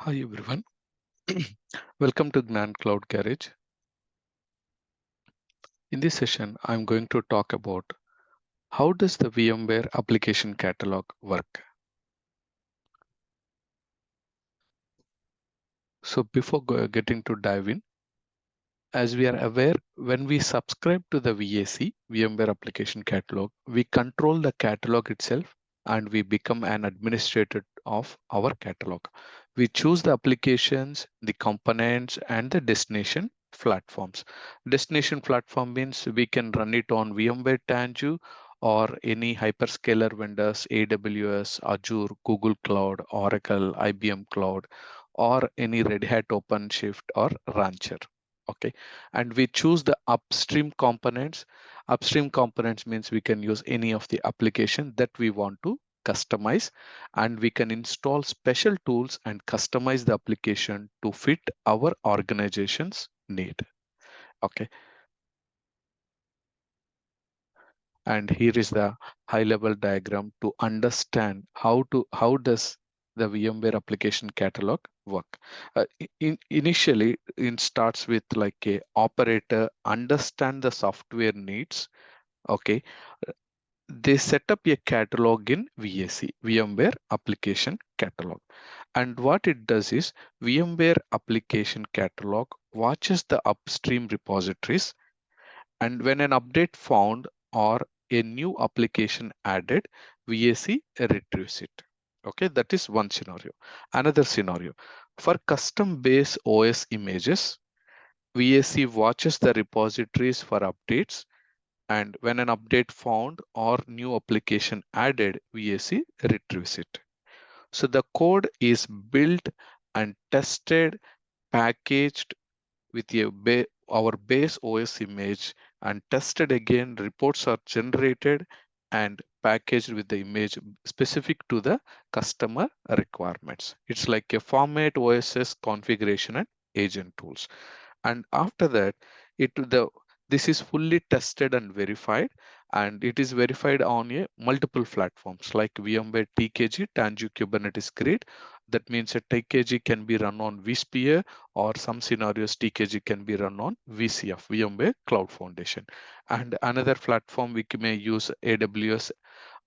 Hi everyone, welcome to Gnan Cloud Garage. In this session, I'm going to talk about how does the VMware Application Catalog work. So before getting to dive in, as we are aware, when we subscribe to the VAC, VMware Application Catalog, we control the catalog itself and we become an administrator of our catalog. We choose the applications, the components, and the destination platforms. Destination platform means we can run it on VMware Tanzu or any hyperscaler vendors, AWS, Azure, Google Cloud, Oracle, IBM Cloud, or any Red Hat OpenShift or Rancher. Okay, and we choose the upstream components. Upstream components means we can use any of the application that we want to customize, and we can install special tools and customize the application to fit our organization's need. Okay, and here is the high level diagram to understand how does the VMware application catalog work. Initially it starts with like a operator understand the software needs. Okay, they set up a catalog in VAC, VMware Application Catalog. And what it does is VMware Application Catalog watches the upstream repositories, and when an update found or a new application added, VAC retrieves it. Okay, that is one scenario. Another scenario, for custom base OS images, VAC watches the repositories for updates, and when an update found or new application added, VAC retrieves it. So the code is built and tested, packaged with our base OS image, and tested again. Reports are generated and packaged with the image specific to the customer requirements. It's like a format OSS configuration and agent tools. And after that, this is fully tested and verified, and it is verified on a multiple platforms like VMware TKG, Tanzu Kubernetes Grid. That means a TKG can be run on vSphere, or some scenarios TKG can be run on VCF, VMware Cloud Foundation. And another platform we may use AWS,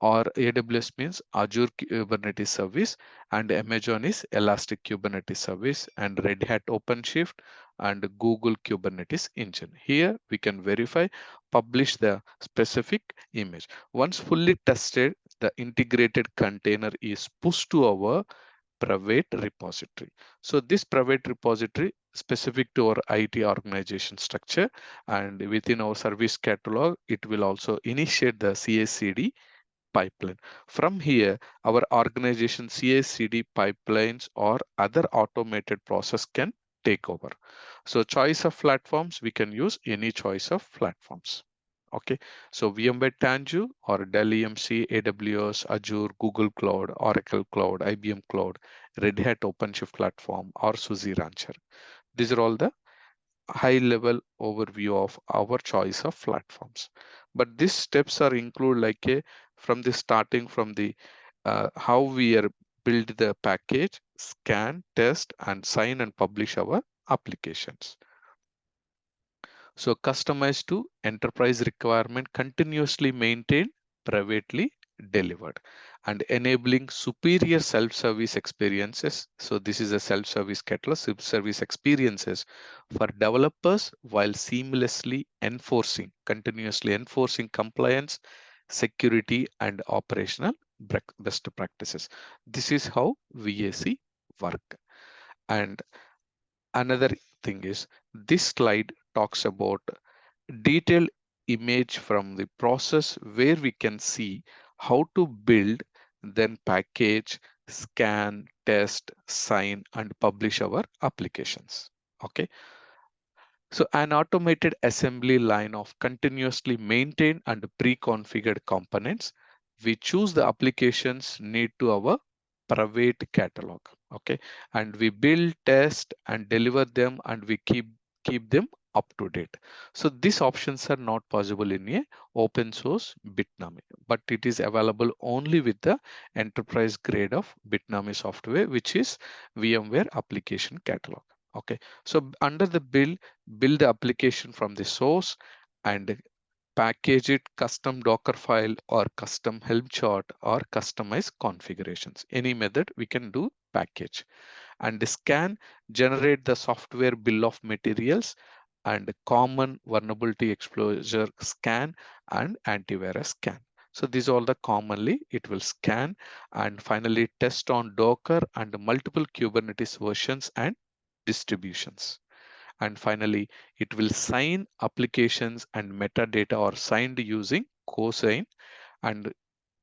or AWS means Azure Kubernetes Service, and Amazon is Elastic Kubernetes Service, and Red Hat OpenShift, and Google Kubernetes Engine. Here we can verify, publish the specific image. Once fully tested, the integrated container is pushed to our private repository. So this private repository specific to our IT organization structure, and within our service catalog, it will also initiate the CI/CD pipeline. From here, our organization CI/CD pipelines or other automated process can take over. So choice of platforms, we can use any choice of platforms. Okay, so VMware Tanzu or Dell EMC, AWS, Azure, Google Cloud, Oracle Cloud, IBM Cloud, Red Hat OpenShift platform, or SUSE Rancher. These are all the high level overview of our choice of platforms. But these steps are include like a from the starting from the how we are build the package, scan, test, and sign and publish our applications. So customized to enterprise requirement, continuously maintained, privately delivered, and enabling superior self-service experiences. So this is a self-service catalog, self-service experiences for developers while seamlessly enforcing, continuously enforcing compliance, security, and operational best practices. This is how VAC work. And another thing is this slide talks about detailed image from the process where we can see how to build, then package, scan, test, sign, and publish our applications. Okay, so an automated assembly line of continuously maintained and pre-configured components. We choose the applications need to our private catalog. Okay, and we build, test, and deliver them, and we keep them up to date. So these options are not possible in a open source Bitnami, but it is available only with the enterprise grade of Bitnami software, which is VMware Application Catalog. Okay, so under the build the application from the source and package it custom Docker file or custom Helm chart or customize configurations. Any method we can do package and scan, generate the software bill of materials and common vulnerability exposure scan and antivirus scan. So these all the commonly it will scan and finally test on Docker and multiple Kubernetes versions and distributions. And finally, it will sign applications and metadata are signed using cosign and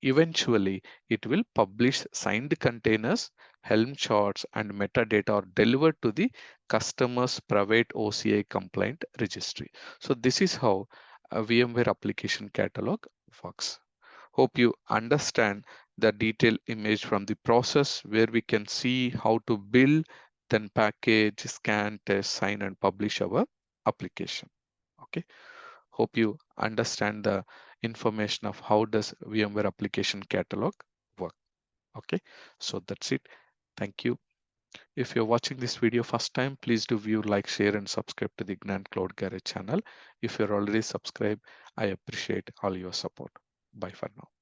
eventually, it will publish signed containers, Helm charts, and metadata are delivered to the customer's private OCI compliant registry. So this is how a VMware application catalog works. Hope you understand the detailed image from the process where we can see how to build, then package, scan, test, sign, and publish our application. Okay. Hope you understand the information of how does VMware Application Catalog work. Okay, so that's it. Thank you. If you're watching this video first time, please do view, like, share, and subscribe to the Ignan Cloud Garage channel. If you're already subscribed, I appreciate all your support. Bye for now.